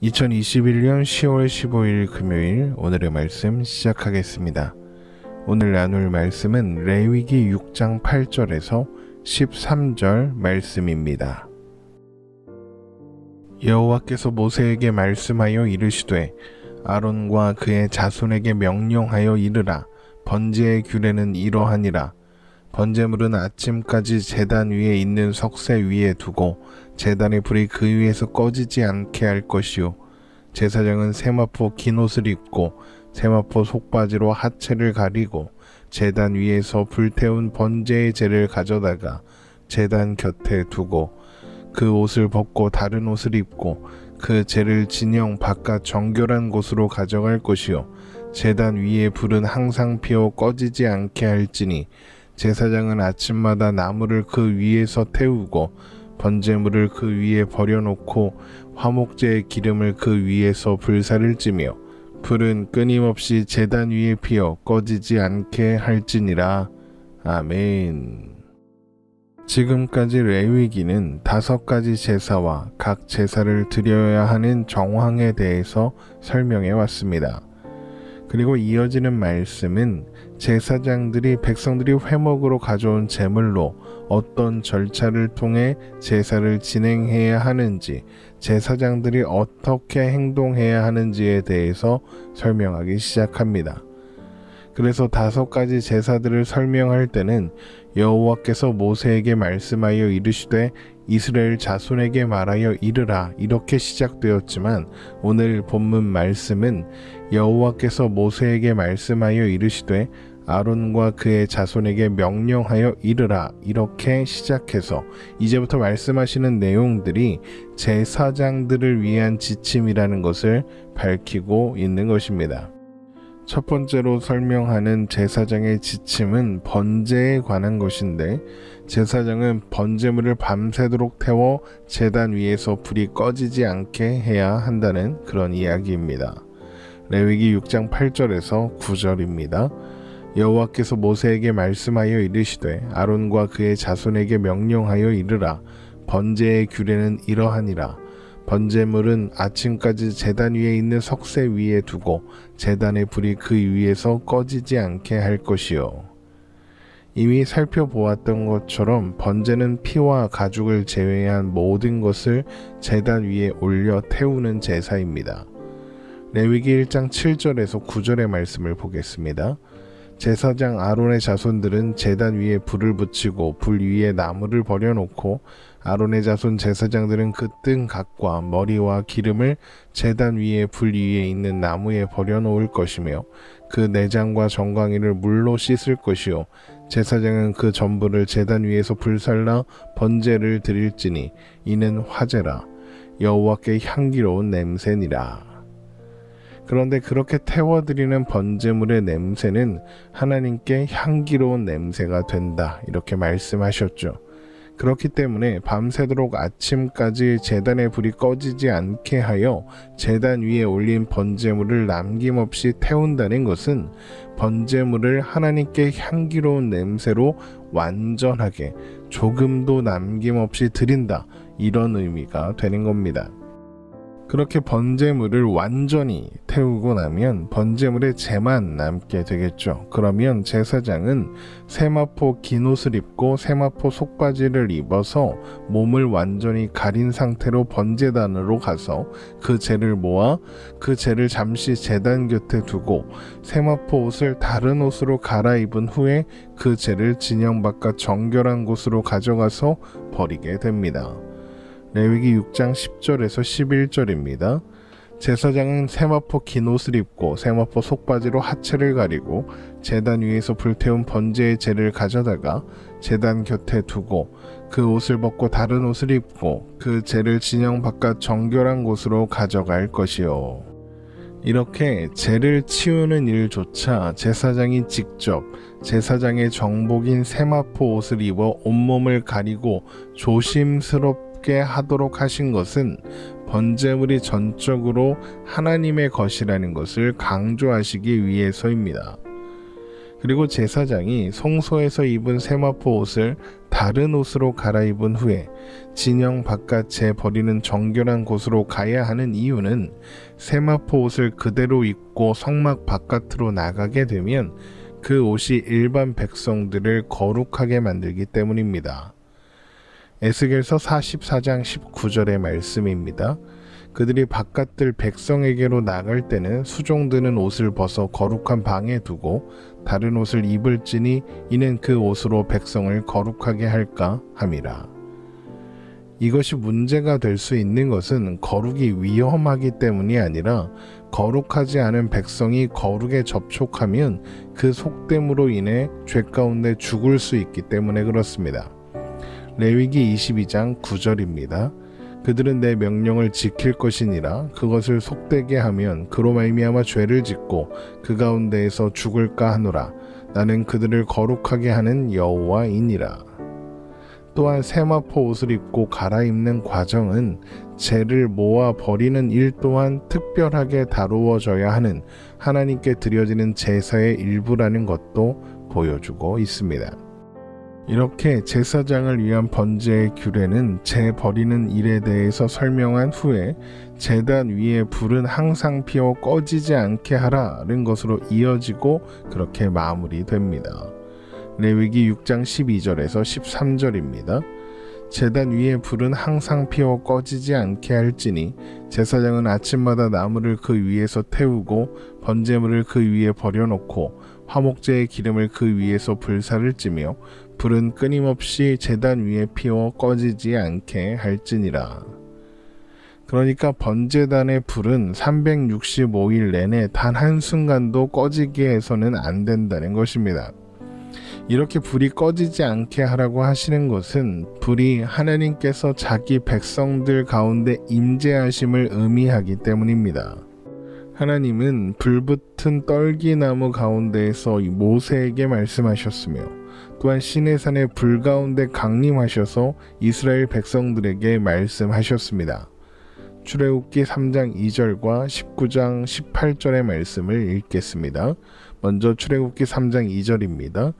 2021년 10월 15일 금요일 오늘의 말씀 시작하겠습니다. 오늘 나눌 말씀은 레위기 6장 8절에서 13절 말씀입니다. 여호와께서 모세에게 말씀하여 이르시되 아론과 그의 자손에게 명령하여 이르라. 번제의 규례는 이러하니라. 번제물은 아침까지 제단 위에 있는 석쇠 위에 두고 제단의 불이 그 위에서 꺼지지 않게 할 것이요, 제사장은 세마포 긴 옷을 입고 세마포 속바지로 하체를 가리고 제단 위에서 불태운 번제의 재를 가져다가 제단 곁에 두고 그 옷을 벗고 다른 옷을 입고 그 재를 진영 바깥 정결한 곳으로 가져갈 것이요, 제단 위에 불은 항상 피어 꺼지지 않게 할지니 제사장은 아침마다 나무를 그 위에서 태우고 번제물을 그 위에 버려놓고 화목제의 기름을 그 위에서 불사를 찌며 불은 끊임없이 제단 위에 피어 꺼지지 않게 할지니라. 아멘. 지금까지 레위기는 5가지 제사와 각 제사를 드려야 하는 정황에 대해서 설명해 왔습니다. 그리고 이어지는 말씀은 제사장들이 백성들이 회목으로 가져온 제물로 어떤 절차를 통해 제사를 진행해야 하는지, 제사장들이 어떻게 행동해야 하는지에 대해서 설명하기 시작합니다. 그래서 5가지 제사들을 설명할 때는 여호와께서 모세에게 말씀하여 이르시되 이스라엘 자손에게 말하여 이르라, 이렇게 시작되었지만 오늘 본문 말씀은 여호와께서 모세에게 말씀하여 이르시되 아론과 그의 자손에게 명령하여 이르라, 이렇게 시작해서 이제부터 말씀하시는 내용들이 제사장들을 위한 지침이라는 것을 밝히고 있는 것입니다. 첫 번째로 설명하는 제사장의 지침은 번제에 관한 것인데, 제사장은 번제물을 밤새도록 태워 제단 위에서 불이 꺼지지 않게 해야 한다는 그런 이야기입니다. 레위기 6장 8절에서 9절입니다. 여호와께서 모세에게 말씀하여 이르시되 아론과 그의 자손에게 명령하여 이르라. 번제의 규례는 이러하니라. 번제물은 아침까지 제단 위에 있는 석쇠 위에 두고 제단의 불이 그 위에서 꺼지지 않게 할 것이요. 이미 살펴보았던 것처럼 번제는 피와 가죽을 제외한 모든 것을 제단 위에 올려 태우는 제사입니다. 레위기 1장 7절에서 9절의 말씀을 보겠습니다. 제사장 아론의 자손들은 제단 위에 불을 붙이고 불 위에 나무를 버려놓고 아론의 자손 제사장들은 그 뜬 각과 머리와 기름을 제단 위에 불 위에 있는 나무에 버려놓을 것이며 그 내장과 정강이를 물로 씻을 것이요, 제사장은 그 전부를 제단 위에서 불살라 번제를 드릴지니 이는 화제라. 여호와께 향기로운 냄새니라. 그런데 그렇게 태워드리는 번제물의 냄새는 하나님께 향기로운 냄새가 된다, 이렇게 말씀하셨죠. 그렇기 때문에 밤새도록 아침까지 제단의 불이 꺼지지 않게 하여 제단 위에 올린 번제물을 남김없이 태운다는 것은 번제물을 하나님께 향기로운 냄새로 완전하게 조금도 남김없이 드린다, 이런 의미가 되는 겁니다. 그렇게 번제물을 완전히 태우고 나면 번제물의 재만 남게 되겠죠. 그러면 제사장은 세마포 긴 옷을 입고 세마포 속바지를 입어서 몸을 완전히 가린 상태로 번제단으로 가서 그 재를 모아 그 재를 잠시 제단 곁에 두고 세마포 옷을 다른 옷으로 갈아입은 후에 그 재를 진영 바깥 정결한 곳으로 가져가서 버리게 됩니다. 레위기 6장 10절에서 11절입니다. 제사장은 세마포 긴 옷을 입고 세마포 속바지로 하체를 가리고 제단 위에서 불태운 번제의 재를 가져다가 제단 곁에 두고 그 옷을 벗고 다른 옷을 입고 그 재를 진영 바깥 정결한 곳으로 가져갈 것이요. 이렇게 재를 치우는 일조차 제사장이 직접 제사장의 정복인 세마포 옷을 입어 온몸을 가리고 조심스럽게 하도록 하신 것은 번제물이 전적으로 하나님의 것이라는 것을 강조하시기 위해서입니다. 그리고 제사장이 성소에서 입은 세마포 옷을 다른 옷으로 갈아입은 후에 진영 바깥에 버리는 정결한 곳으로 가야 하는 이유는 세마포 옷을 그대로 입고 성막 바깥으로 나가게 되면 그 옷이 일반 백성들을 거룩하게 만들기 때문입니다. 에스겔서 44장 19절의 말씀입니다. 그들이 바깥들 백성에게로 나갈 때는 수종드는 옷을 벗어 거룩한 방에 두고 다른 옷을 입을지니 이는 그 옷으로 백성을 거룩하게 할까 함이라. 이것이 문제가 될 수 있는 것은 거룩이 위험하기 때문이 아니라 거룩하지 않은 백성이 거룩에 접촉하면 그 속됨으로 인해 죄 가운데 죽을 수 있기 때문에 그렇습니다. 레위기 22장 9절입니다. 그들은 내 명령을 지킬 것이니라. 그것을 속되게 하면 그로 말미암아 죄를 짓고 그 가운데에서 죽을까 하노라. 나는 그들을 거룩하게 하는 여호와이니라. 또한 세마포 옷을 입고 갈아입는 과정은 죄를 모아 버리는 일 또한 특별하게 다루어져야 하는 하나님께 드려지는 제사의 일부라는 것도 보여주고 있습니다. 이렇게 제사장을 위한 번제의 규례는 죄 버리는 일에 대해서 설명한 후에 제단 위에 불은 항상 피워 꺼지지 않게 하라는 것으로 이어지고 그렇게 마무리됩니다. 레위기 6장 12절에서 13절입니다. 제단 위에 불은 항상 피워 꺼지지 않게 할지니 제사장은 아침마다 나무를 그 위에서 태우고 번제물을 그 위에 버려놓고 화목제의 기름을 그 위에서 불사를 찌며 불은 끊임없이 제단 위에 피워 꺼지지 않게 할지니라. 그러니까 번제단의 불은 365일 내내 단 한순간도 꺼지게 해서는 안 된다는 것입니다. 이렇게 불이 꺼지지 않게 하라고 하시는 것은 불이 하나님께서 자기 백성들 가운데 임재하심을 의미하기 때문입니다. 하나님은 불붙은 떨기나무 가운데에서 모세에게 말씀하셨으며 또한 시내산의 불 가운데 강림하셔서 이스라엘 백성들에게 말씀하셨습니다. 출애굽기 3장 2절과 19장 18절의 말씀을 읽겠습니다. 먼저 출애굽기 3장 2절입니다.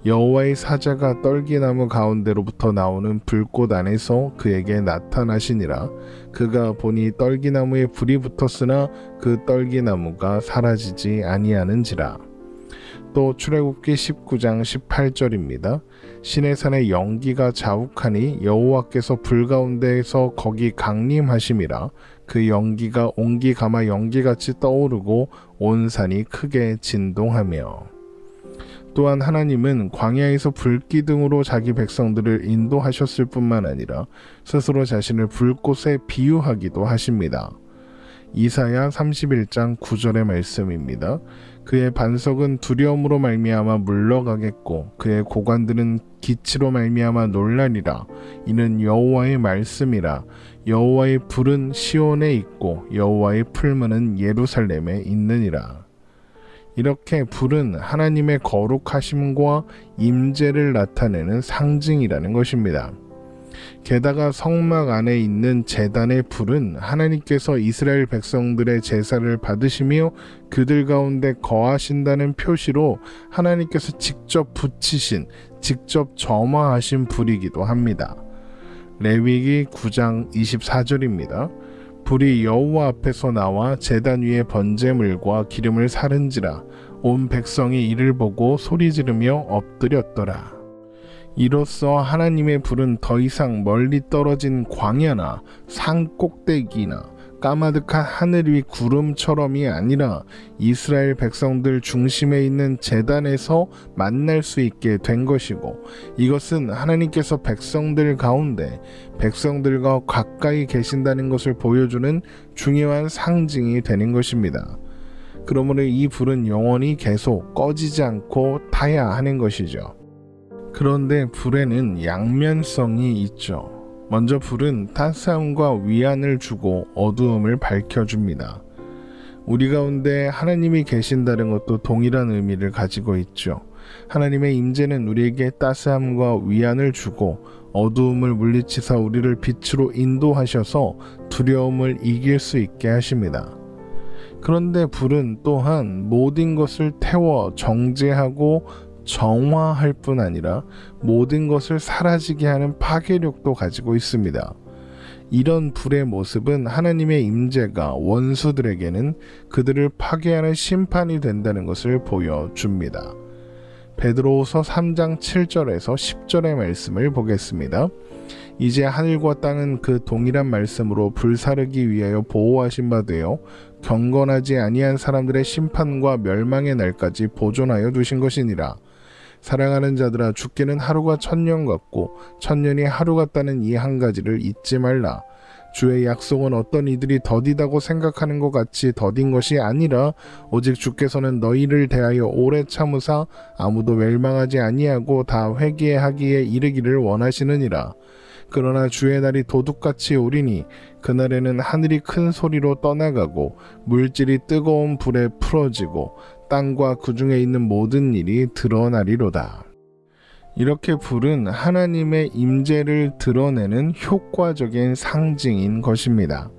여호와의 사자가 떨기나무 가운데로부터 나오는 불꽃 안에서 그에게 나타나시니라. 그가 보니 떨기나무에 불이 붙었으나 그 떨기나무가 사라지지 아니하는지라. 또 출애굽기 19장 18절입니다. 시내산의 연기가 자욱하니 여호와께서 불 가운데에서 거기 강림하심이라. 그 연기가 옹기 가마 연기같이 떠오르고 온 산이 크게 진동하며. 또한 하나님은 광야에서 불기둥으로 자기 백성들을 인도하셨을 뿐만 아니라 스스로 자신을 불꽃에 비유하기도 하십니다. 이사야 31장 9절의 말씀입니다. 그의 반석은 두려움으로 말미암아 물러가겠고 그의 고관들은 기치로 말미암아 놀라리라. 이는 여호와의 말씀이라. 여호와의 불은 시온에 있고 여호와의 풀무는 예루살렘에 있느니라. 이렇게 불은 하나님의 거룩하심과 임재를 나타내는 상징이라는 것입니다. 게다가 성막 안에 있는 제단의 불은 하나님께서 이스라엘 백성들의 제사를 받으시며 그들 가운데 거하신다는 표시로 하나님께서 직접 붙이신, 직접 점화하신 불이기도 합니다. 레위기 9장 24절입니다. 불이 여호와 앞에서 나와 제단 위에 번제물과 기름을 사른지라. 온 백성이 이를 보고 소리 지르며 엎드렸더라. 이로써 하나님의 불은 더 이상 멀리 떨어진 광야나 산 꼭대기나 까마득한 하늘 위 구름처럼이 아니라 이스라엘 백성들 중심에 있는 제단에서 만날 수 있게 된 것이고, 이것은 하나님께서 백성들 가운데 백성들과 가까이 계신다는 것을 보여주는 중요한 상징이 되는 것입니다. 그러므로 이 불은 영원히 계속 꺼지지 않고 타야 하는 것이죠. 그런데 불에는 양면성이 있죠. 먼저 불은 따스함과 위안을 주고 어두움을 밝혀줍니다. 우리 가운데 하나님이 계신다는 것도 동일한 의미를 가지고 있죠. 하나님의 임재는 우리에게 따스함과 위안을 주고 어두움을 물리치사 우리를 빛으로 인도하셔서 두려움을 이길 수 있게 하십니다. 그런데 불은 또한 모든 것을 태워 정제하고 정화할 뿐 아니라 모든 것을 사라지게 하는 파괴력도 가지고 있습니다. 이런 불의 모습은 하나님의 임재가 원수들에게는 그들을 파괴하는 심판이 된다는 것을 보여줍니다. 베드로후서 3장 7절에서 10절의 말씀을 보겠습니다. 이제 하늘과 땅은 그 동일한 말씀으로 불사르기 위하여 보호하신 바 되어 경건하지 아니한 사람들의 심판과 멸망의 날까지 보존하여 두신 것이니라. 사랑하는 자들아, 죽기는 하루가 천년 같고 천년이 하루 같다는 이 한 가지를 잊지 말라. 주의 약속은 어떤 이들이 더디다고 생각하는 것 같이 더딘 것이 아니라 오직 주께서는 너희를 대하여 오래 참으사 아무도 멸망하지 아니하고 다 회개하기에 이르기를 원하시느니라. 그러나 주의 날이 도둑같이 오리니 그날에는 하늘이 큰 소리로 떠나가고 물질이 뜨거운 불에 풀어지고 땅과 그 중에 있는 모든 일이 드러나리로다. 이렇게 불은 하나님의 임재를 드러내는 효과적인 상징인 것입니다.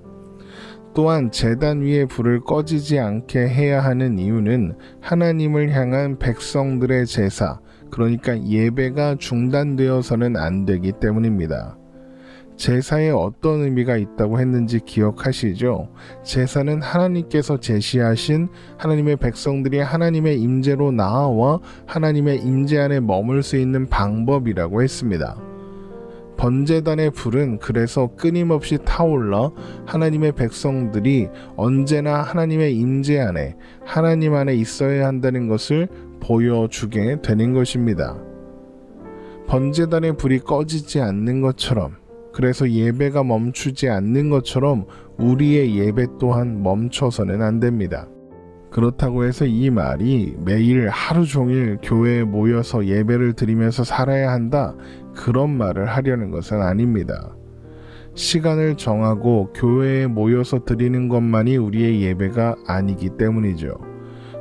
또한 제단 위에 불을 꺼지지 않게 해야 하는 이유는 하나님을 향한 백성들의 제사, 그러니까 예배가 중단되어서는 안 되기 때문입니다. 제사에 어떤 의미가 있다고 했는지 기억하시죠? 제사는 하나님께서 제시하신 하나님의 백성들이 하나님의 임재로 나아와 하나님의 임재 안에 머물 수 있는 방법이라고 했습니다. 번제단의 불은 그래서 끊임없이 타올라 하나님의 백성들이 언제나 하나님의 임재 안에, 하나님 안에 있어야 한다는 것을 보여주게 되는 것입니다. 번제단의 불이 꺼지지 않는 것처럼, 그래서 예배가 멈추지 않는 것처럼 우리의 예배 또한 멈춰서는 안 됩니다. 그렇다고 해서 이 말이 매일 하루 종일 교회에 모여서 예배를 드리면서 살아야 한다, 그런 말을 하려는 것은 아닙니다. 시간을 정하고 교회에 모여서 드리는 것만이 우리의 예배가 아니기 때문이죠.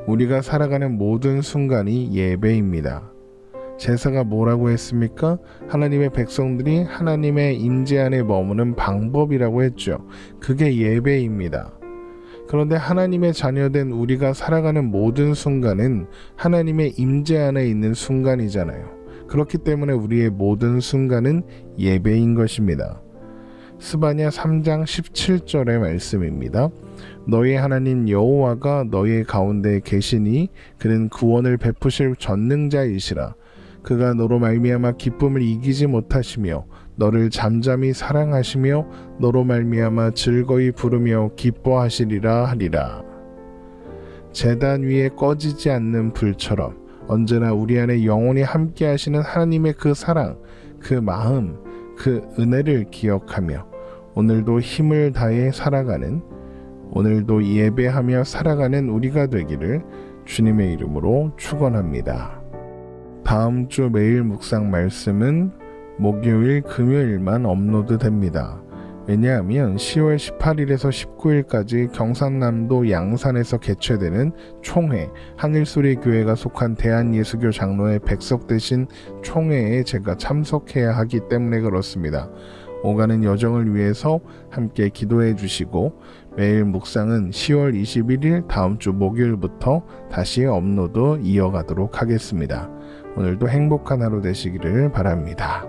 우리가 살아가는 모든 순간이 예배입니다. 제사가 뭐라고 했습니까? 하나님의 백성들이 하나님의 임재 안에 머무는 방법이라고 했죠. 그게 예배입니다. 그런데 하나님의 자녀된 우리가 살아가는 모든 순간은 하나님의 임재 안에 있는 순간이잖아요. 그렇기 때문에 우리의 모든 순간은 예배인 것입니다. 스바냐 3장 17절의 말씀입니다. 너희 하나님 여호와가 너희 가운데 계시니 그는 구원을 베푸실 전능자이시라. 그가 너로 말미암아 기쁨을 이기지 못하시며 너를 잠잠히 사랑하시며 너로 말미암아 즐거이 부르며 기뻐하시리라 하리라. 제단 위에 꺼지지 않는 불처럼 언제나 우리 안에 영원히 함께 하시는 하나님의 그 사랑, 그 마음, 그 은혜를 기억하며 오늘도 힘을 다해 살아가는, 오늘도 예배하며 살아가는 우리가 되기를 주님의 이름으로 축원합니다. 다음 주 매일 묵상 말씀은 목요일, 금요일만 업로드 됩니다. 왜냐하면 10월 18일에서 19일까지 경상남도 양산에서 개최되는 총회, 하늘소리 교회가 속한 대한예수교 장로회 백석 대신 총회에 제가 참석해야 하기 때문에 그렇습니다. 오가는 여정을 위해서 함께 기도해 주시고 매일 묵상은 10월 21일 다음 주 목요일부터 다시 업로드 이어가도록 하겠습니다. 오늘도 행복한 하루 되시기를 바랍니다.